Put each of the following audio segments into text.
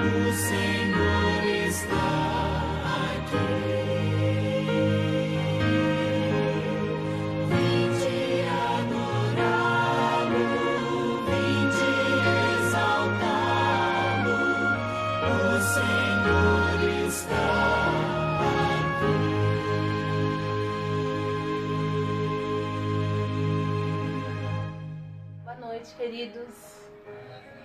O Senhor está aqui. Vinde adorá-lo, vinde exaltá-lo. O Senhor está aqui. Boa noite, queridos.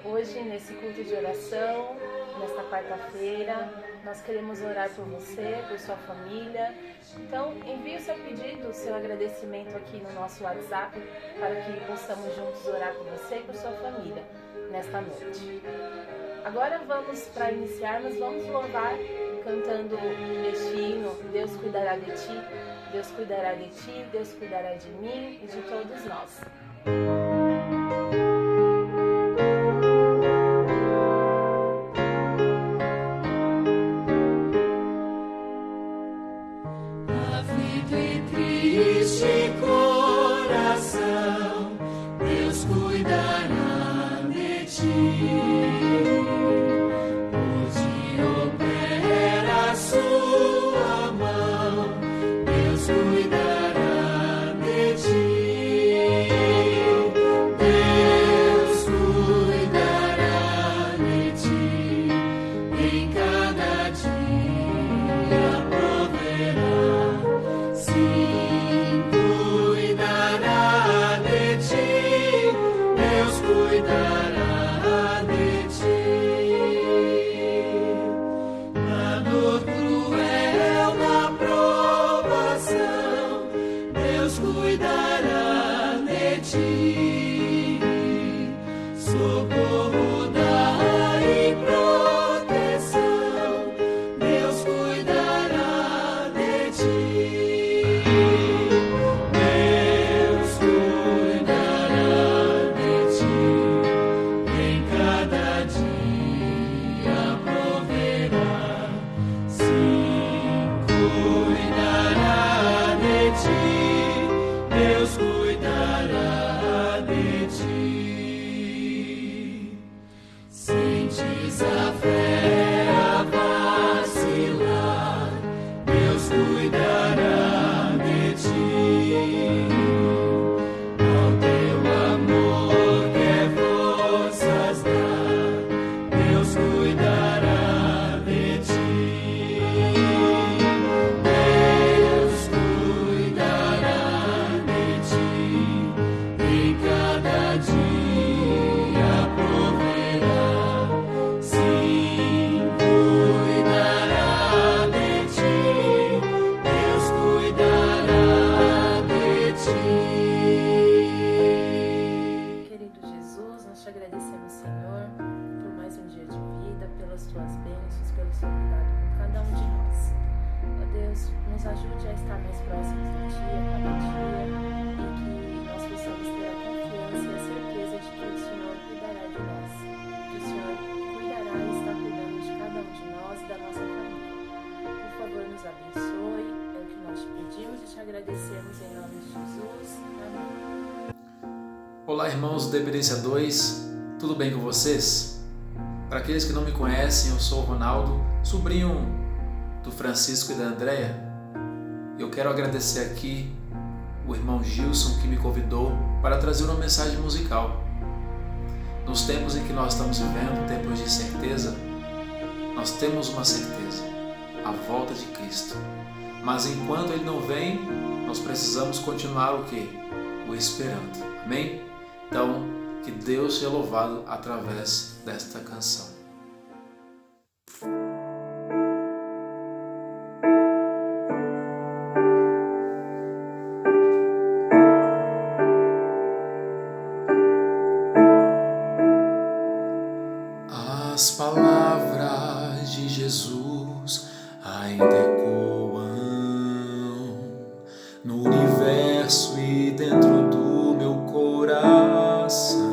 Hoje, nesse culto de oração, nesta quarta-feira, nós queremos orar por você, por sua família. Então, envie o seu pedido, o seu agradecimento aqui no nosso WhatsApp, para que possamos juntos orar por você e por sua família nesta noite. Agora vamos, para iniciarmos, vamos louvar cantando este hino: Deus cuidará de ti, Deus cuidará de ti, Deus cuidará de mim e de todos nós. Triste coração, Deus cuidará de ti. Hoje opera a sua mão, Deus cuidará de ti. Deus cuidará de ti, em cada dia proverá. Sim, cuidará de ti, Deus cuidará de ti. Na dor cruel, na provação, Deus cuidará de ti. Socorro dá e proteção, Deus cuidará de ti. Deus cuidará de ti. Sentes a fé a vacilar, Deus cuidará de ti. Ao teu amor quer forças dar, Deus cuidará de ti. Agradecemos, Senhor, por mais um dia de vida, pelas tuas bênçãos, pelo seu cuidado com cada um de nós. Ó Deus, nos ajude a estar mais próximos de Ti a cada dia e que nós possamos ter a confiança e a certeza de que o Senhor cuidará de nós, que o Senhor cuidará e está cuidando de cada um de nós e da nossa família. Por favor, nos abençoe, é o que nós te pedimos e te agradecemos em nome de Jesus. Amém. Olá, irmãos do Dependência 2, tudo bem com vocês? Para aqueles que não me conhecem, eu sou o Ronaldo, sobrinho do Francisco e da Andréia. Eu quero agradecer aqui o irmão Gilson que me convidou para trazer uma mensagem musical. Nos tempos em que nós estamos vivendo, tempos de certeza, nós temos uma certeza, a volta de Cristo. Mas enquanto Ele não vem, nós precisamos continuar o quê? O esperando. Amém? Então, que Deus seja louvado através desta canção. As palavras de Jesus ainda ecoam no universo e dentro do meu coração.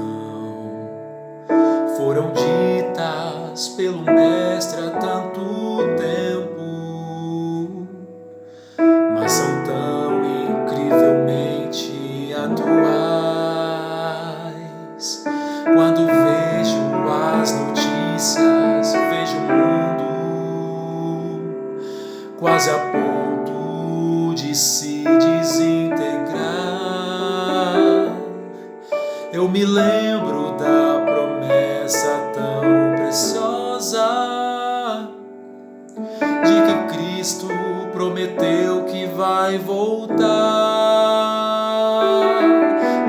Foram ditas pelo Mestre há tanto tempo, mas são tão incrivelmente atuais. Quando vejo as notícias, vejo o mundo quase a ponto de se desintegrar. Eu me lembro da promessa tão preciosa de que Cristo prometeu que vai voltar.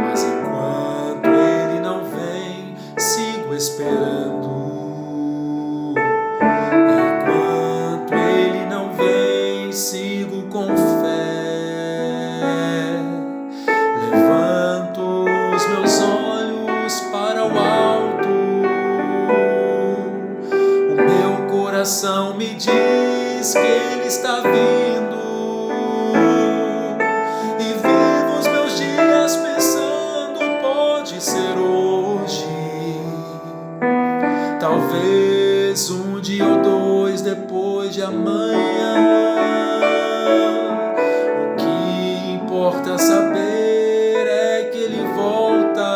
Mas enquanto Ele não vem, sigo esperando. Enquanto Ele não vem, sigo com fé. Levanto os meus olhos para o alto. O meu coração me diz que Ele está vindo. E vivo os meus dias pensando, pode ser hoje. Talvez um dia ou dois depois de amanhã. O que importa saber é que Ele volta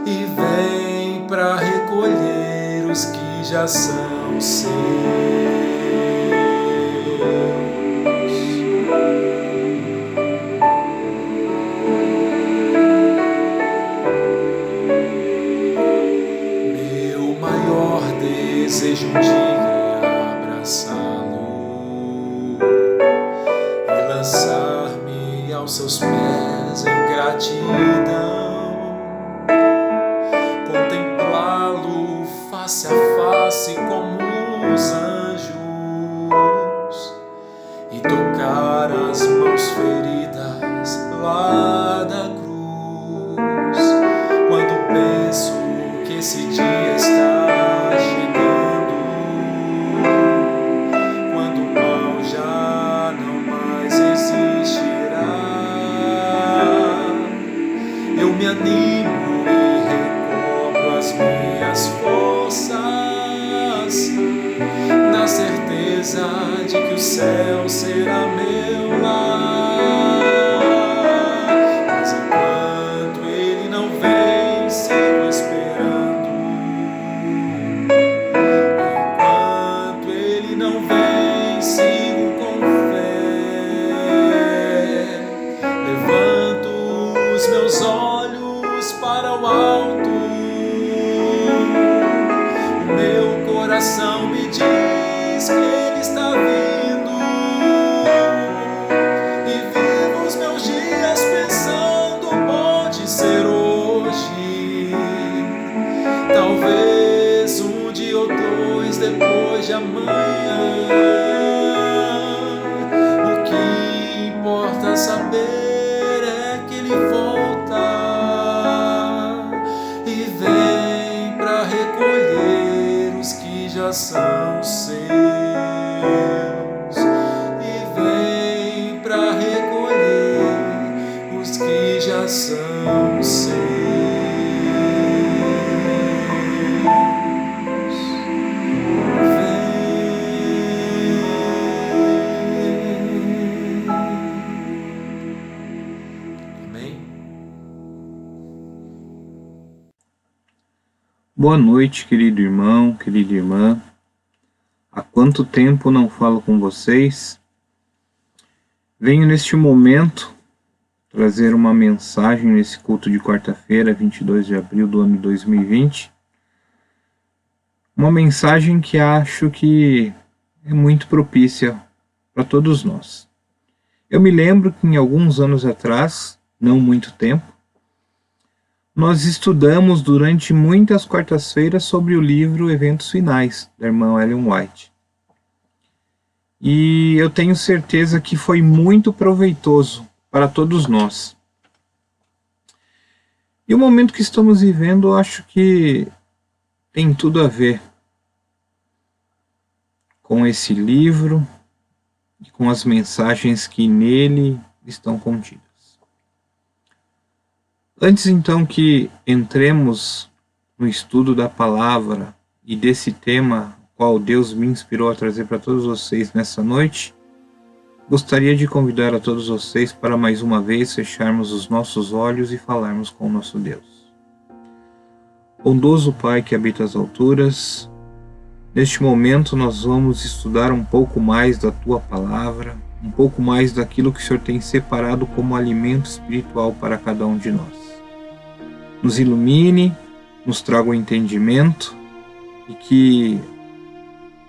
e vem para recolher os que já são seus. Meu maior desejo um dia é abraçá-lo e lançar-me aos seus pés em gratidão, contemplá-lo face a face como os anjos e tocar as mãos feridas lá da cruz. Quando penso que esse dia está chegando, quando o mal já não mais existirá, eu me animo e recobro as minhas forças, na certeza de que o céu será meu lar. Mas enquanto Ele não vem, sigo esperando. Enquanto Ele não vem, sigo com fé. Levanto os meus olhos para o alto. O meu coração me diz que Ele está vindo. E vivo os meus dias pensando, pode ser hoje. Talvez um dia ou dois depois de amanhã. O que importa saber é que Ele volta e vem para recolher os que já são seus. E vem para recolher os que já são seus. Boa noite, querido irmão, querida irmã. Há quanto tempo não falo com vocês? Venho neste momento trazer uma mensagem nesse culto de quarta-feira, 22 de abril do ano 2020. Uma mensagem que acho que é muito propícia para todos nós. Eu me lembro que em alguns anos atrás, não muito tempo, nós estudamos durante muitas quartas-feiras sobre o livro Eventos Finais, da irmã Ellen White. E eu tenho certeza que foi muito proveitoso para todos nós. E o momento que estamos vivendo, eu acho que tem tudo a ver com esse livro e com as mensagens que nele estão contidas. Antes então que entremos no estudo da palavra e desse tema qual Deus me inspirou a trazer para todos vocês nessa noite, gostaria de convidar a todos vocês para mais uma vez fecharmos os nossos olhos e falarmos com o nosso Deus. Bondoso Pai que habita as alturas, neste momento nós vamos estudar um pouco mais da Tua palavra, um pouco mais daquilo que o Senhor tem separado como alimento espiritual para cada um de nós. Nos ilumine, nos traga o entendimento e que,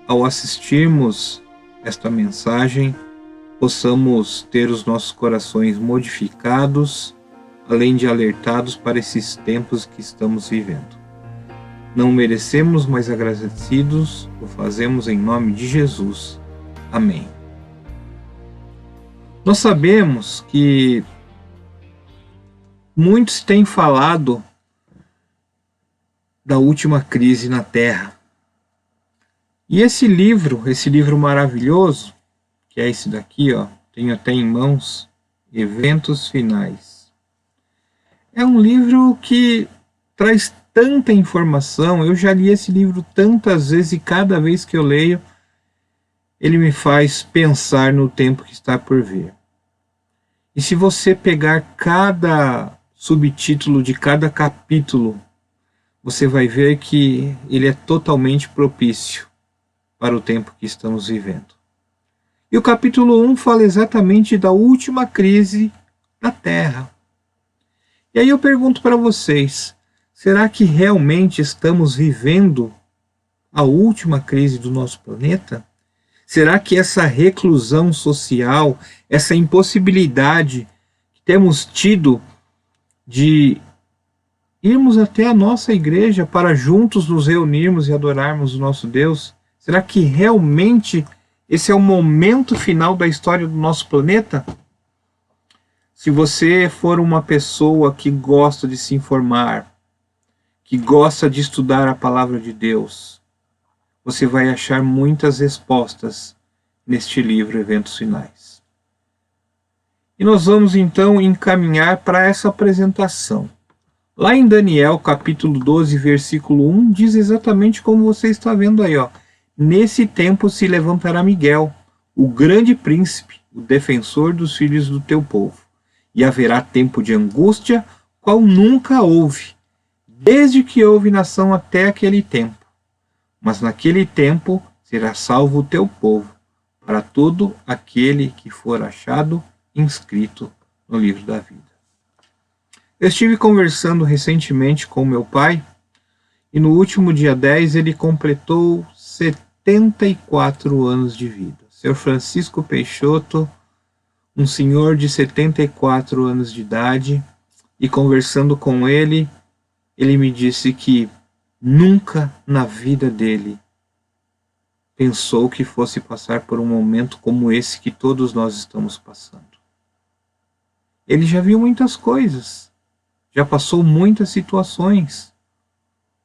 ao assistirmos esta mensagem, possamos ter os nossos corações modificados, além de alertados para esses tempos que estamos vivendo. Não merecemos, mas agradecidos o fazemos em nome de Jesus. Amém. Nós sabemos que muitos têm falado da última crise na Terra. E esse livro maravilhoso, que é esse daqui, ó, tenho até em mãos, Eventos Finais. É um livro que traz tanta informação, eu já li esse livro tantas vezes e cada vez que eu leio, ele me faz pensar no tempo que está por vir. E se você pegar cada subtítulo de cada capítulo, você vai ver que ele é totalmente propício para o tempo que estamos vivendo. E o capítulo 1 fala exatamente da última crise da Terra. E aí eu pergunto para vocês, será que realmente estamos vivendo a última crise do nosso planeta? Será que essa reclusão social, essa impossibilidade que temos tido de irmos até a nossa igreja para juntos nos reunirmos e adorarmos o nosso Deus, será que realmente esse é o momento final da história do nosso planeta? Se você for uma pessoa que gosta de se informar, que gosta de estudar a palavra de Deus, você vai achar muitas respostas neste livro Eventos Finais. E nós vamos então encaminhar para essa apresentação. Lá em Daniel, capítulo 12, versículo 1, diz exatamente como você está vendo aí, ó. Nesse tempo se levantará Miguel, o grande príncipe, o defensor dos filhos do teu povo. E haverá tempo de angústia, qual nunca houve, desde que houve nação até aquele tempo. Mas naquele tempo será salvo o teu povo, para todo aquele que for achado inscrito no livro da vida. Eu estive conversando recentemente com meu pai, e no último dia 10 ele completou 74 anos de vida. Seu Francisco Peixoto, um senhor de 74 anos de idade, e conversando com ele, ele me disse que nunca na vida dele pensou que fosse passar por um momento como esse que todos nós estamos passando. Ele já viu muitas coisas, já passou muitas situações.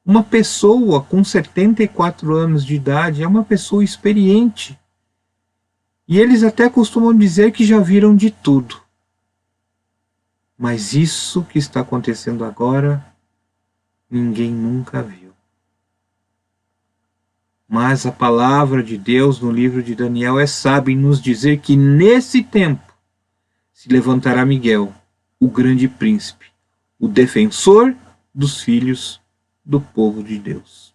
Uma pessoa com 74 anos de idade é uma pessoa experiente. E eles até costumam dizer que já viram de tudo. Mas isso que está acontecendo agora, ninguém nunca viu. Mas a palavra de Deus no livro de Daniel é sábia em nos dizer que nesse tempo se levantará Miguel, o grande príncipe, o defensor dos filhos do povo de Deus.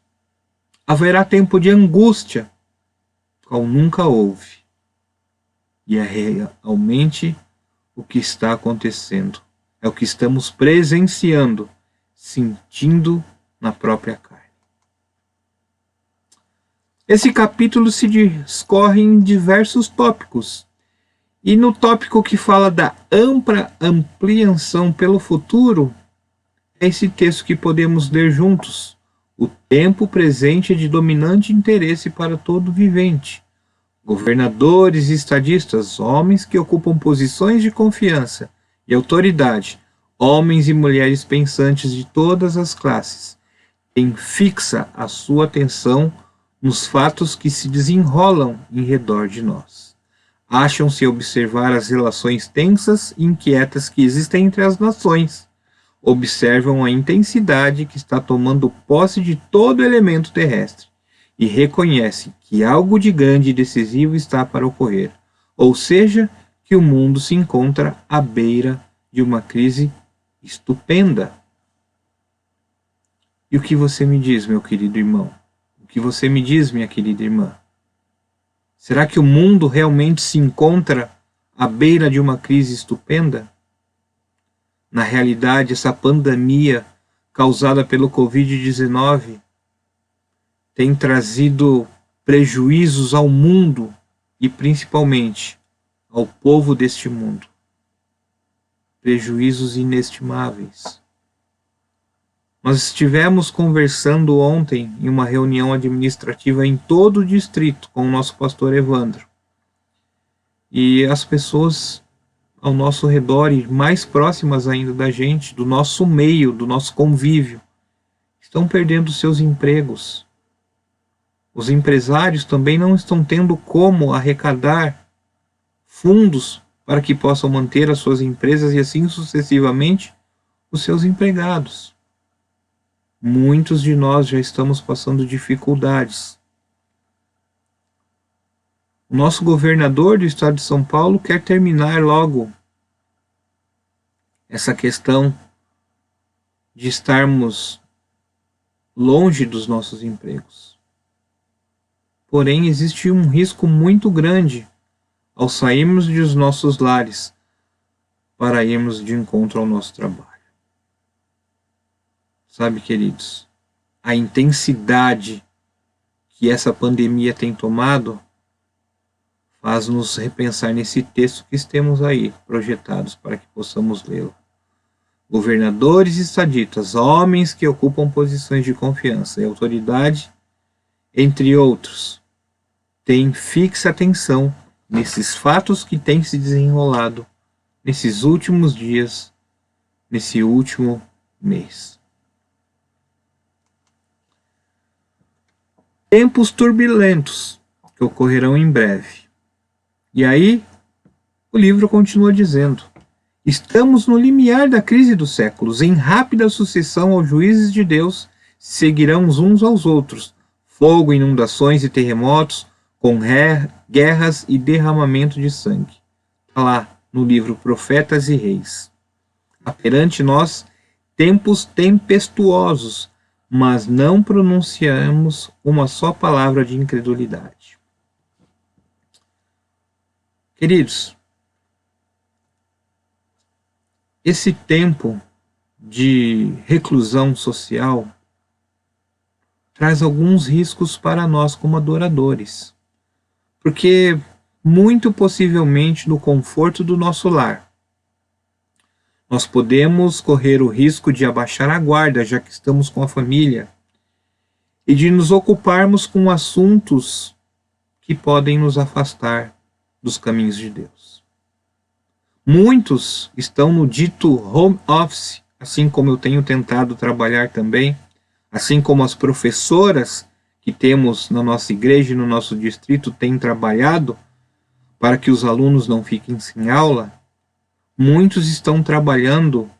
Haverá tempo de angústia, qual nunca houve, e é realmente o que está acontecendo. É o que estamos presenciando, sentindo na própria carne. Esse capítulo se discorre em diversos tópicos. E no tópico que fala da ampla ampliação pelo futuro, é esse texto que podemos ler juntos. O tempo presente é de dominante interesse para todo vivente. Governadores e estadistas, homens que ocupam posições de confiança e autoridade, homens e mulheres pensantes de todas as classes, têm fixa a sua atenção nos fatos que se desenrolam em redor de nós. Acham-se observar as relações tensas e inquietas que existem entre as nações. Observam a intensidade que está tomando posse de todo elemento terrestre e reconhecem que algo de grande e decisivo está para ocorrer, ou seja, que o mundo se encontra à beira de uma crise estupenda. E o que você me diz, meu querido irmão? O que você me diz, minha querida irmã? Será que o mundo realmente se encontra à beira de uma crise estupenda? Na realidade, essa pandemia causada pelo Covid-19 tem trazido prejuízos ao mundo e principalmente ao povo deste mundo. Prejuízos inestimáveis. Nós estivemos conversando ontem em uma reunião administrativa em todo o distrito com o nosso pastor Evandro. E as pessoas ao nosso redor e mais próximas ainda da gente, do nosso meio, do nosso convívio, estão perdendo seus empregos. Os empresários também não estão tendo como arrecadar fundos para que possam manter as suas empresas e assim sucessivamente os seus empregados. Muitos de nós já estamos passando dificuldades. O nosso governador do estado de São Paulo quer terminar logo essa questão de estarmos longe dos nossos empregos. Porém, existe um risco muito grande ao sairmos dos nossos lares para irmos de encontro ao nosso trabalho. Sabe, queridos, a intensidade que essa pandemia tem tomado faz-nos repensar nesse texto que temos aí projetados para que possamos lê-lo. Governadores e estadistas, homens que ocupam posições de confiança e autoridade, entre outros, têm fixa atenção nesses fatos que têm se desenrolado nesses últimos dias, nesse último mês. Tempos turbulentos que ocorrerão em breve. E aí, o livro continua dizendo: estamos no limiar da crise dos séculos, em rápida sucessão aos juízes de Deus, seguirão uns aos outros, fogo, inundações e terremotos, com guerras e derramamento de sangue. Está lá no livro Profetas e Reis. Há perante nós tempos tempestuosos, mas não pronunciamos uma só palavra de incredulidade. Queridos, esse tempo de reclusão social traz alguns riscos para nós como adoradores, porque muito possivelmente no conforto do nosso lar, nós podemos correr o risco de abaixar a guarda, já que estamos com a família, e de nos ocuparmos com assuntos que podem nos afastar dos caminhos de Deus. Muitos estão no dito home office, assim como eu tenho tentado trabalhar também, assim como as professoras que temos na nossa igreja e no nosso distrito têm trabalhado para que os alunos não fiquem sem aula. Muitos estão trabalhando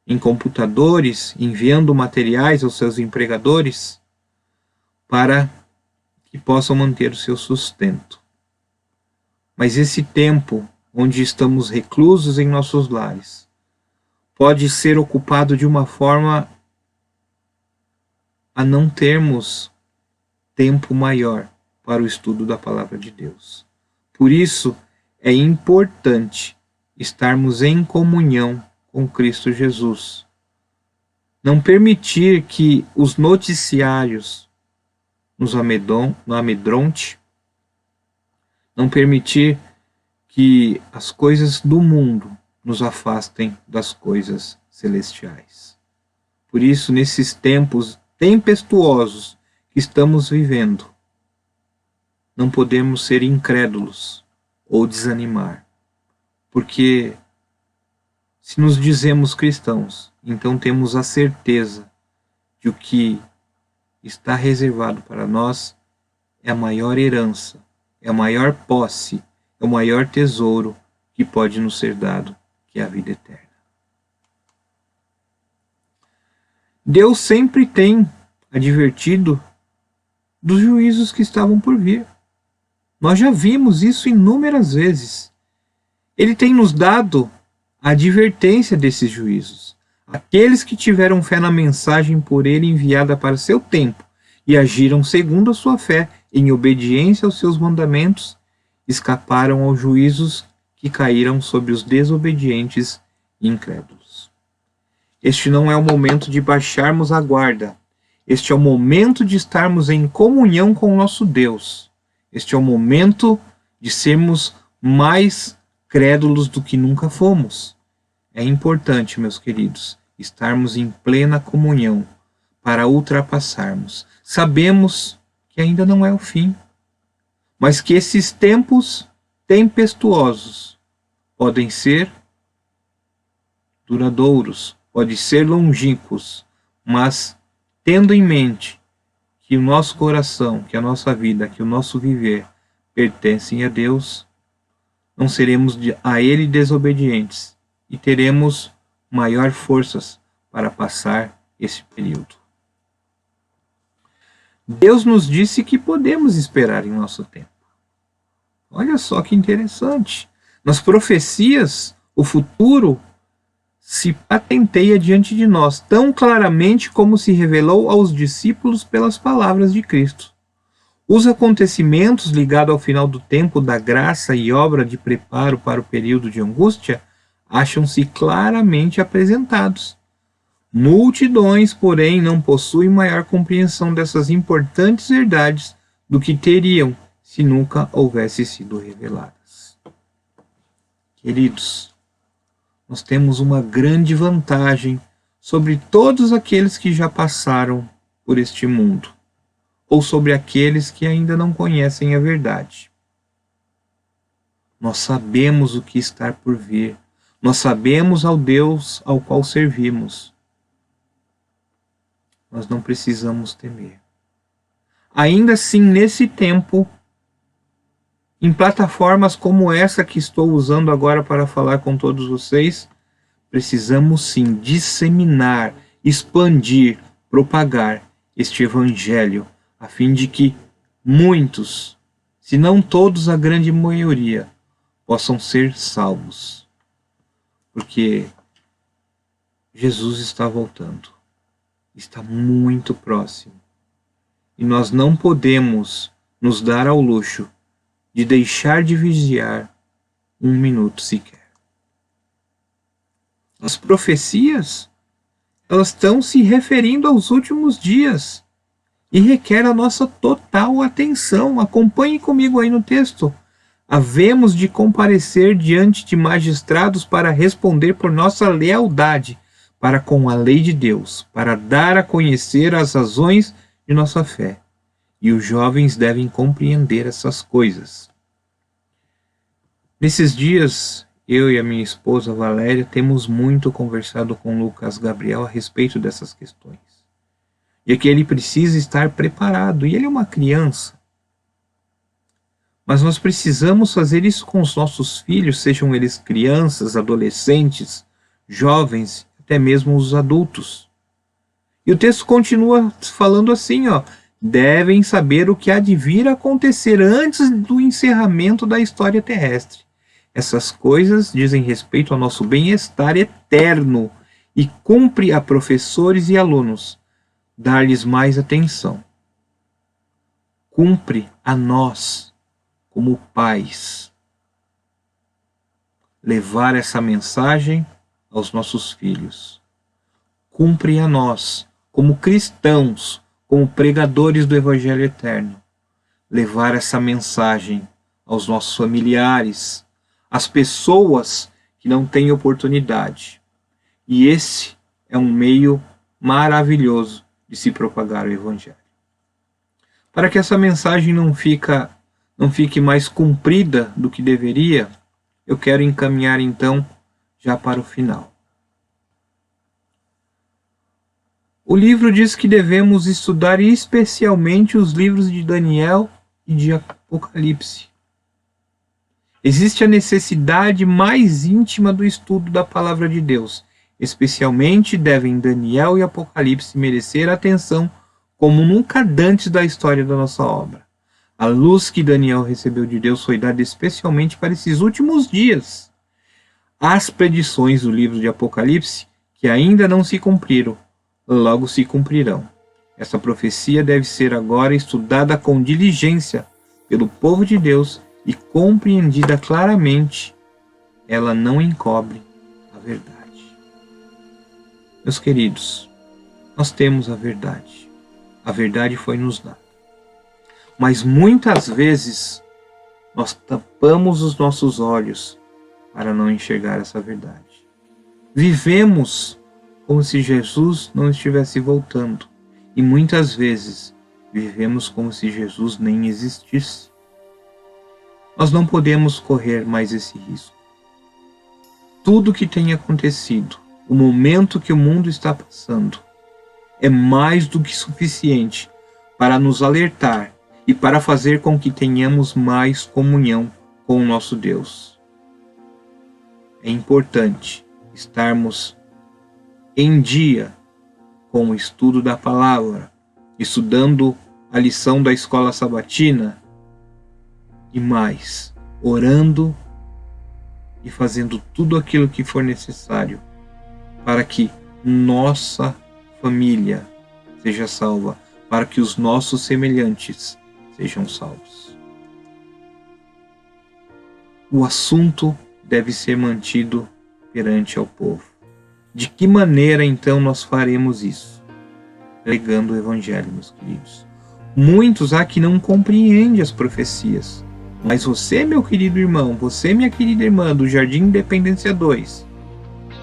em computadores, enviando materiais aos seus empregadores para que possam manter o seu sustento. Mas esse tempo onde estamos reclusos em nossos lares pode ser ocupado de uma forma a não termos tempo maior para o estudo da palavra de Deus. Por isso, é importante estarmos em comunhão com Cristo Jesus. Não permitir que os noticiários nos amedronte, não permitir que as coisas do mundo nos afastem das coisas celestiais. Por isso, nesses tempos tempestuosos que estamos vivendo, não podemos ser incrédulos ou desanimar, porque se nos dizemos cristãos, então temos a certeza de o que está reservado para nós é a maior herança, é a maior posse, é o maior tesouro que pode nos ser dado, que é a vida eterna. Deus sempre tem advertido dos juízos que estavam por vir. Nós já vimos isso inúmeras vezes. Ele tem nos dado a advertência desses juízos. Aqueles que tiveram fé na mensagem por ele enviada para seu tempo e agiram segundo a sua fé, em obediência aos seus mandamentos, escaparam aos juízos que caíram sobre os desobedientes e incrédulos. Este não é o momento de baixarmos a guarda. Este é o momento de estarmos em comunhão com o nosso Deus. Este é o momento de sermos mais crédulos do que nunca fomos. É importante, meus queridos, estarmos em plena comunhão para ultrapassarmos. Sabemos que ainda não é o fim, mas que esses tempos tempestuosos podem ser duradouros, podem ser longínquos, mas tendo em mente que o nosso coração, que a nossa vida, que o nosso viver pertencem a Deus, não seremos a Ele desobedientes e teremos maior forças para passar esse período. Deus nos disse que podemos esperar em nosso tempo. Olha só que interessante. Nas profecias, o futuro se patenteia diante de nós tão claramente como se revelou aos discípulos pelas palavras de Cristo. Os acontecimentos ligados ao final do tempo da graça e obra de preparo para o período de angústia acham-se claramente apresentados. Multidões, porém, não possuem maior compreensão dessas importantes verdades do que teriam se nunca houvessem sido reveladas. Queridos, nós temos uma grande vantagem sobre todos aqueles que já passaram por este mundo, ou sobre aqueles que ainda não conhecem a verdade. Nós sabemos o que está por vir, nós sabemos ao Deus ao qual servimos. Nós não precisamos temer. Ainda assim, nesse tempo, em plataformas como essa que estou usando agora para falar com todos vocês, precisamos sim disseminar, expandir, propagar este evangelho, a fim de que muitos, se não todos, a grande maioria, possam ser salvos. Porque Jesus está voltando. Está muito próximo. E nós não podemos nos dar ao luxo de deixar de vigiar um minuto sequer. As profecias, elas estão se referindo aos últimos dias e requer a nossa total atenção. Acompanhe comigo aí no texto. Havemos de comparecer diante de magistrados para responder por nossa lealdade para com a lei de Deus, para dar a conhecer as razões de nossa fé. E os jovens devem compreender essas coisas. Nesses dias, eu e a minha esposa Valéria temos muito conversado com Lucas Gabriel a respeito dessas questões. E que ele precisa estar preparado, e ele é uma criança. Mas nós precisamos fazer isso com os nossos filhos, sejam eles crianças, adolescentes, jovens, até mesmo os adultos. E o texto continua falando assim, devem saber o que há de vir a acontecer antes do encerramento da história terrestre. Essas coisas dizem respeito ao nosso bem-estar eterno e cumpre a professores e alunos dar-lhes mais atenção. Cumpre a nós, como pais, levar essa mensagem aos nossos filhos. Cumpre a nós, como cristãos, como pregadores do Evangelho Eterno, levar essa mensagem aos nossos familiares, às pessoas que não têm oportunidade. E esse é um meio maravilhoso de se propagar o Evangelho. Para que essa mensagem não fique mais cumprida do que deveria, eu quero encaminhar então já para o final. O livro diz que devemos estudar especialmente os livros de Daniel e de Apocalipse. Existe a necessidade mais íntima do estudo da Palavra de Deus. Especialmente devem Daniel e Apocalipse merecer atenção como nunca antes da história da nossa obra. A luz que Daniel recebeu de Deus foi dada especialmente para esses últimos dias. As predições do livro de Apocalipse, que ainda não se cumpriram, logo se cumprirão. Essa profecia deve ser agora estudada com diligência pelo povo de Deus e compreendida claramente. Ela não encobre a verdade. Meus queridos, nós temos a verdade. A verdade foi nos dada. Mas muitas vezes nós tampamos os nossos olhos para não enxergar essa verdade. Vivemos como se Jesus não estivesse voltando. E muitas vezes vivemos como se Jesus nem existisse. Nós não podemos correr mais esse risco. Tudo que tem acontecido, o momento que o mundo está passando, é mais do que suficiente para nos alertar e para fazer com que tenhamos mais comunhão com o nosso Deus. É importante estarmos em dia com o estudo da palavra, estudando a lição da escola sabatina e mais, orando e fazendo tudo aquilo que for necessário para que nossa família seja salva, para que os nossos semelhantes sejam salvos. O assunto deve ser mantido perante ao povo. De que maneira então nós faremos isso? Pregando o Evangelho, meus queridos. Muitos há que não compreendem as profecias, mas você, meu querido irmão, você, minha querida irmã do Jardim Independência 2,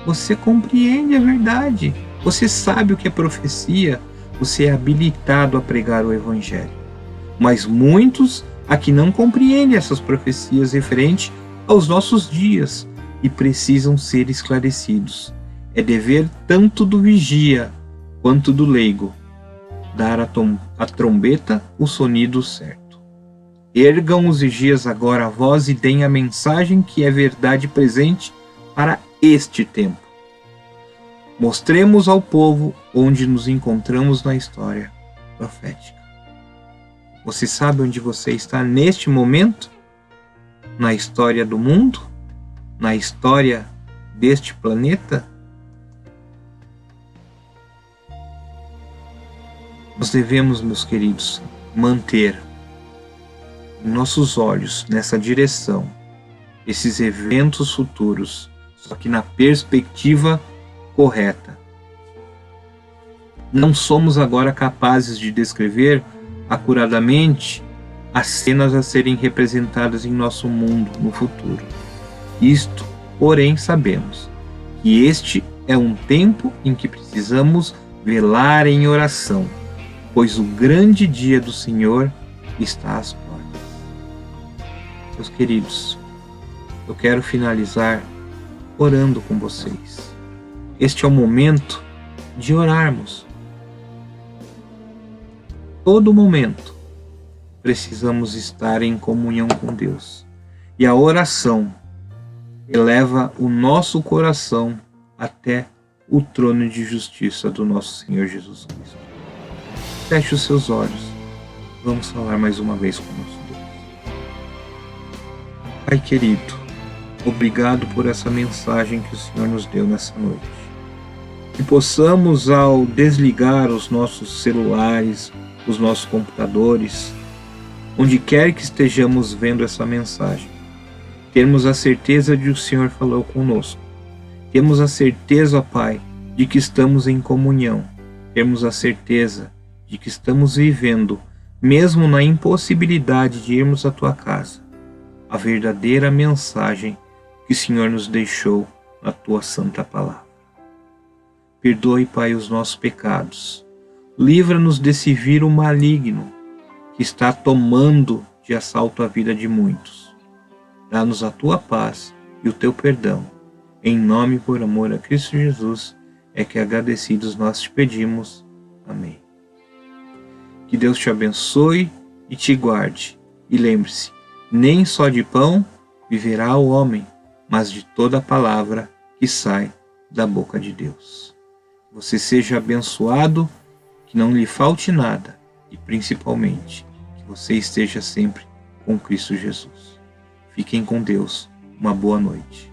você compreende a verdade, você sabe o que é profecia, você é habilitado a pregar o Evangelho. Mas muitos há que não compreendem essas profecias referentes aos nossos dias e precisam ser esclarecidos. É dever tanto do vigia quanto do leigo dar à trombeta o sonido certo. Ergam os vigias agora a voz e deem a mensagem que é verdade presente para este tempo. Mostremos ao povo onde nos encontramos na história profética. Você sabe onde você está neste momento? Na história do mundo? Na história deste planeta? Nós devemos, meus queridos, manter nossos olhos nessa direção, esses eventos futuros, só que na perspectiva correta. Não somos agora capazes de descrever acuradamente as cenas a serem representadas em nosso mundo no futuro. Isto, porém, sabemos que este é um tempo em que precisamos velar em oração, pois o grande dia do Senhor está às portas. Meus queridos, eu quero finalizar orando com vocês. Este é o momento de orarmos. Todo momento precisamos estar em comunhão com Deus. E a oração eleva o nosso coração até o trono de justiça do nosso Senhor Jesus Cristo. Feche os seus olhos. Vamos falar mais uma vez com o nosso Deus. Pai querido, obrigado por essa mensagem que o Senhor nos deu nessa noite. Que possamos, ao desligar os nossos celulares, os nossos computadores, onde quer que estejamos vendo essa mensagem, termos a certeza de que o Senhor falou conosco. Temos a certeza, ó Pai, de que estamos em comunhão. Temos a certeza de que estamos vivendo, mesmo na impossibilidade de irmos à Tua casa, a verdadeira mensagem que o Senhor nos deixou na Tua santa palavra. Perdoe, Pai, os nossos pecados. Livra-nos desse vírus maligno que está tomando de assalto a vida de muitos. Dá-nos a Tua paz e o Teu perdão. Em nome e por amor a Cristo Jesus, é que agradecidos nós te pedimos. Amém. Que Deus te abençoe e te guarde. E lembre-se, nem só de pão viverá o homem, mas de toda a palavra que sai da boca de Deus. Que você seja abençoado, que não lhe falte nada e principalmente que você esteja sempre com Cristo Jesus. Fiquem com Deus. Uma boa noite.